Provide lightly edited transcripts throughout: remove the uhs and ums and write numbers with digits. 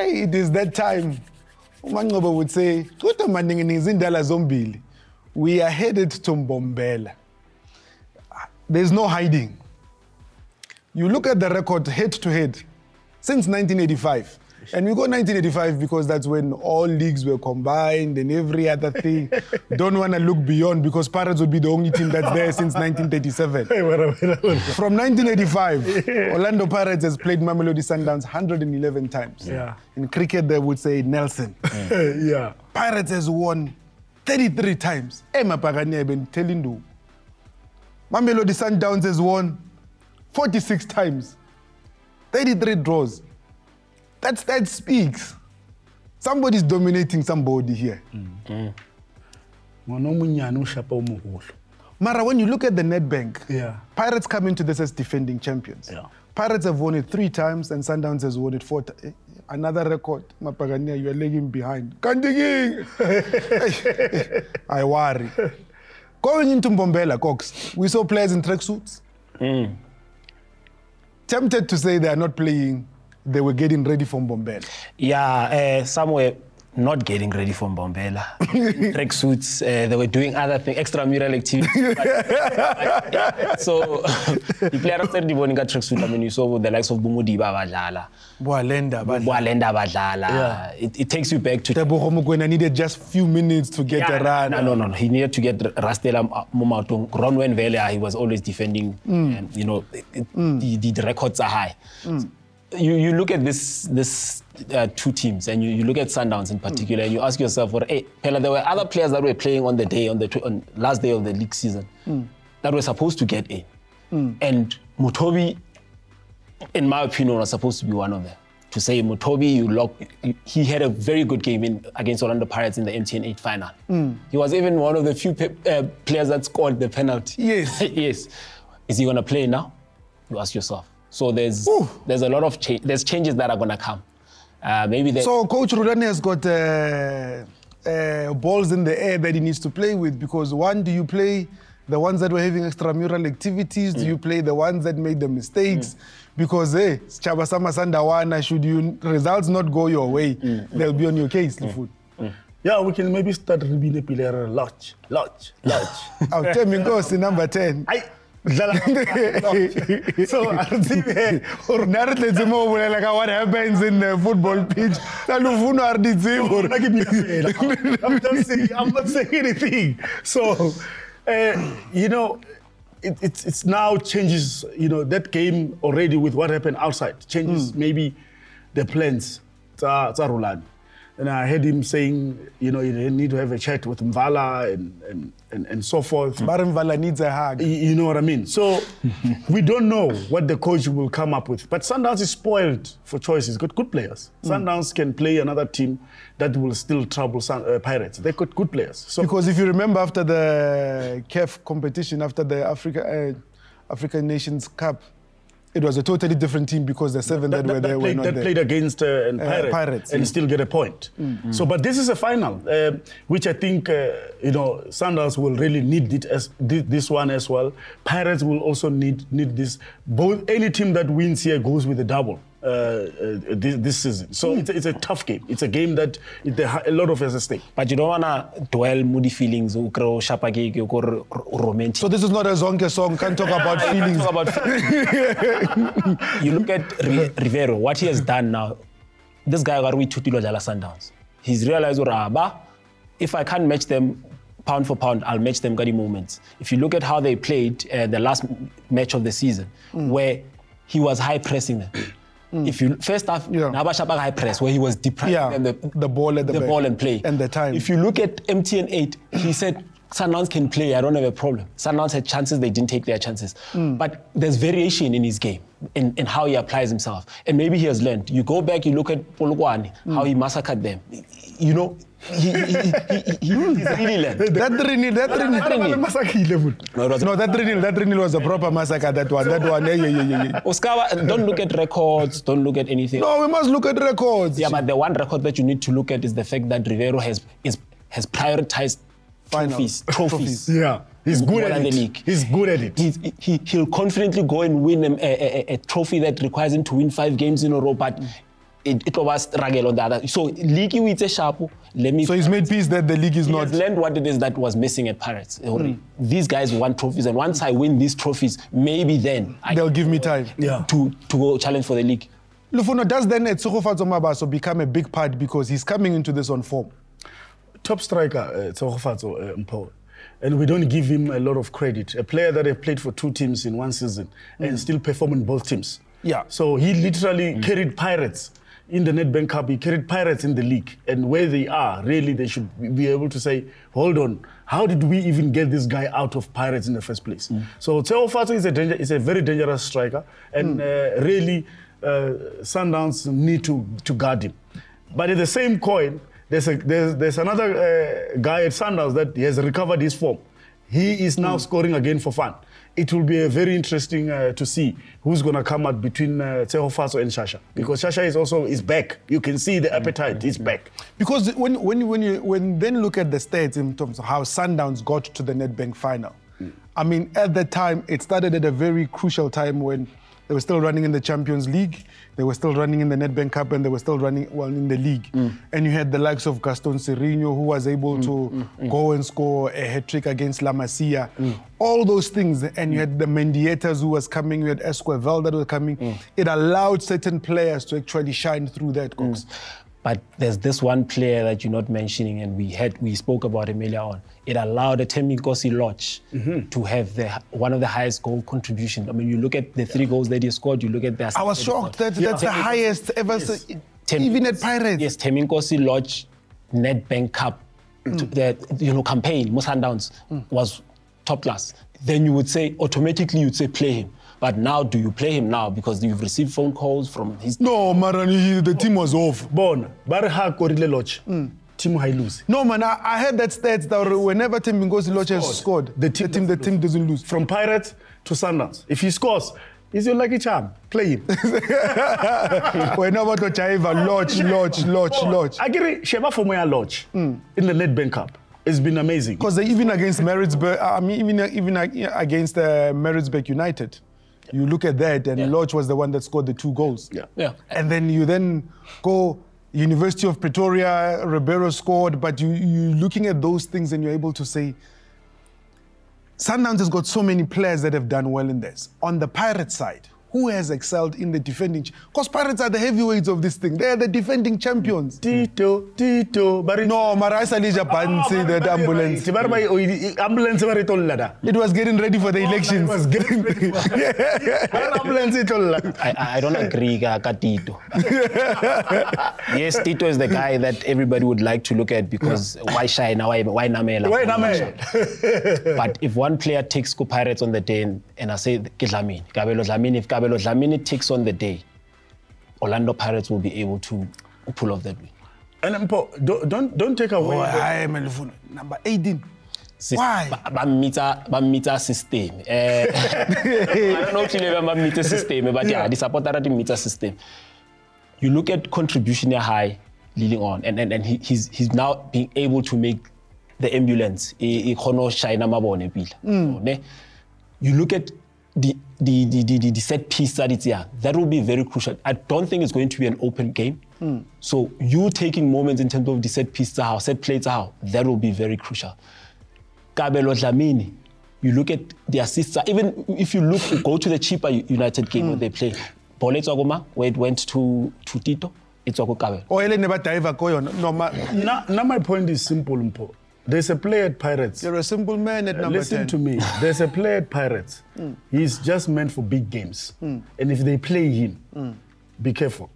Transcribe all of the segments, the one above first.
Hey, it is that time. Umangoba would say, we are headed to Mbombela. There's no hiding. You look at the record head to head since 1985. And we go 1985 because that's when all leagues were combined and every other thing. Don't want to look beyond because Pirates would be the only team that's there since 1937. From 1985, Orlando Pirates has played Mamelodi Sundowns 111 times. Yeah. In cricket, they would say Nelson. Yeah. Pirates has won 33 times. Mamelodi Sundowns has won 46 times. 33 draws. That speaks. Somebody's dominating somebody here. Mara, when you look at the Nedbank, Pirates come into this as defending champions. Yeah. Pirates have won it 3 times and Sundowns has won it 4 times. Another record. Mapagania, you are lagging behind. I worry. Going into Mbombela, Cox, we saw players in tracksuits. Tempted to say they are not playing. They were getting ready for Mbombela. Yeah, some were not getting ready for Mbombela. Tracksuits, they were doing other things, extramural activities. So, the players started devoting a tracksuit. I mean, you saw the likes of Bumudiba Badlala. Boalenda Badlala. It takes you back to... Tebogo needed just a few minutes to get a run. No. He needed to get Rastela Mumatung. Ronwen Vele, he was always defending. You know, the records are high. You look at this 2 teams and you look at Sundowns in particular and you ask yourself, well, hey, Pella, there were other players that were playing on the last day of the league season that were supposed to get in. And Mutobi, in my opinion, was supposed to be one of them. To say Mutobi, he had a very good game against Orlando Pirates in the MTN 8 final. He was even one of the few players that scored the penalty. Yes. Yes. Is he going to play now? You ask yourself. So there's a lot of there's changes that are going to come. So Coach Rulani has got balls in the air that he needs to play with because one, do you play the ones that were having extramural activities? Do you play the ones that made the mistakes? Because Chabasama Sandawana, should you results not go your way, they'll be on your case. Yeah, we can maybe start Ribine Pilera Lodge. I'll tell me goes in number 10. So what happens in the football pitch? I'm not saying anything. So you know, it's now changes, you know, that game already with what happened outside changes maybe the plans. Rulani. And I heard him saying, you know, you need to have a chat with Mvala and so forth. But Mvala needs a hug. You know what I mean? So we don't know what the coach will come up with. But Sundowns is spoiled for choices. Got good players. Sundowns can play another team that will still trouble Pirates. They got good players. So because if you remember after the CAF competition, after the African Nations Cup, it was a totally different team because the 7 that were there were not there. That played against Pirates and still get a point. So, but this is a final, which I think, you know, Sundowns will really need this one as well. Pirates will also need this. Any team that wins here goes with a double this season. So it's a tough game. It's a game that a lot of us at stake. But you don't want to dwell moody feelings or romantic. So this is not a Zonke song. Can't talk about feelings. You look at Rivero, what he has done now. This guy got with Sundowns. He's realized, if I can't match them pound for pound, I'll match them gutty moments. If you look at how they played the last match of the season, where he was high pressing them. If you first half, Nabashaba high press, where he was depriving them the ball at the ball and play and the time. If you look at MTN 8, he said Sundowns can play. I don't have a problem. Sundowns had chances; they didn't take their chances. But there's variation in his game, in how he applies himself, and maybe he has learned. You go back, you look at Polokwane, how he massacred them. You know. He's really learned. That 3-0 was a proper massacre. That one. Oscar, don't look at records. Don't look at anything. No, we must look at records. Yeah, but the one record that you need to look at is the fact that Rivero has prioritized trophies. Yeah, he's good at it. League. He's good at it. He'll confidently go and win a trophy that requires him to win 5 games in a row, but it was struggle on the other. So league is a sharp. So he's made peace that the league is not. He's learned what it is that was missing at Pirates. These guys want trophies, and once I win these trophies, maybe then they'll give me time to go challenge for the league. Lufuno, does then Tsogofatso Mabaso become a big part because he's coming into this on form? Top striker, Tsogofatso Mpo. And we don't give him a lot of credit. A player that has played for 2 teams in 1 season and still perform in both teams. Yeah. So he literally carried Pirates in the Nedbank Cup. He carried Pirates in the league. And where they are, really, they should be able to say, hold on, how did we even get this guy out of Pirates in the first place? So Tsogofatso is a very dangerous striker. And really, Sundowns need to guard him. But at the same coin, there's another guy at Sundowns that has recovered his form. He is now scoring again for fun. It will be very interesting to see who's going to come out between Tsogofatso and Shasha, because Shasha is back. You can see the appetite is back. Because when then look at the stats in terms of how Sundowns got to the Nedbank final, I mean, at that time it started at a very crucial time when they were still running in the Champions League, they were still running in the Nedbank Cup, and they were still running in the league. And you had the likes of Gaston Sirino, who was able to go and score a hat-trick against La Masia. All those things. And you had the Mendietas who was coming, you had Esquivel that was coming. It allowed certain players to actually shine through that, Cox. But there's this one player that you're not mentioning, and we spoke about him earlier on. It allowed Thembinkosi Lodge to have one of the highest goal contributions. I mean, you look at the 3 goals that he scored, you look at the... I was shocked that that's the highest ever, even at Pirates. Yes, Thembinkosi Lodge Nedbank Cup, the campaign, Sundowns was top class. Then you would say, automatically you'd say play him. But now, do you play him now? Because you've received phone calls from his... No, Marani, the team was off. Bon, Barha Korile Lodge. Team high lose. No, man, I heard that stats that whenever Thembinkosi Lodge has scored, the team doesn't lose. From Pirates to Sundowns. If he scores, he's your lucky charm. Play him. Whenever to Chaiva, Lodge. I get it. Sheba for my Lodge in the Nedbank Cup. It's been amazing. Because even against Maritzburg, even against Maritzburg United, you look at that, and Lodge was the one that scored the 2 goals. Yeah. And then you go University of Pretoria, Ribeiro scored, but you're looking at those things and you're able to say, Sundowns has got so many players that have done well in this. On the Pirates side, who has excelled in the defending? Because Pirates are the heavyweights of this thing. They are the defending champions. Tito. No, Maraisa Lija Bansi, that ambulance. It was getting ready for the elections. It was getting ready. I don't agree, Tito. Yes, Tito is the guy that everybody would like to look at because why shy now? Why Namela? But if one player takes Pirates on the day and I say Dlamini, if Kabelo Dlamini takes on the day, Orlando Pirates will be able to pull off that win. And don't take away. I am number 18. Why? Meter system. I don't know if you ever meter system, but yeah, the supporter meter system. You look at contribution high leading on, and he's now being able to make the ambulance. You look at the set piece that it's here. That will be very crucial. I don't think it's going to be an open game. So you taking moments in terms of the set piece, set plays, that will be very crucial. Kabelo Dlamini, you look at the assists. Even if you go to the cheaper United game where they play, Pole Tswagoma, where it went to Tito, it's Kabelo. Now my point is simple, Mpo. There's a player at Pirates. You're a simple man at number 10. Listen to me. There's a player at Pirates. He's just meant for big games. And if they play him, be careful.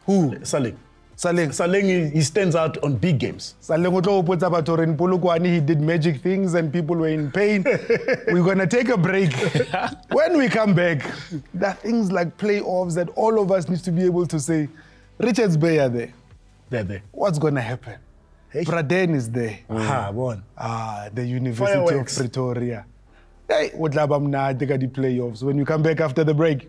Who? Saleng. Saleng, he stands out on big games. Saleng, he did magic things and people were in pain. We're going to take a break. When we come back, there are things like playoffs that all of us need to be able to say, Richards Bay are there. They're there. What's going to happen? Braden is there. The University Fireworks. of Pretoria. Hey, what the playoffs when you come back after the break.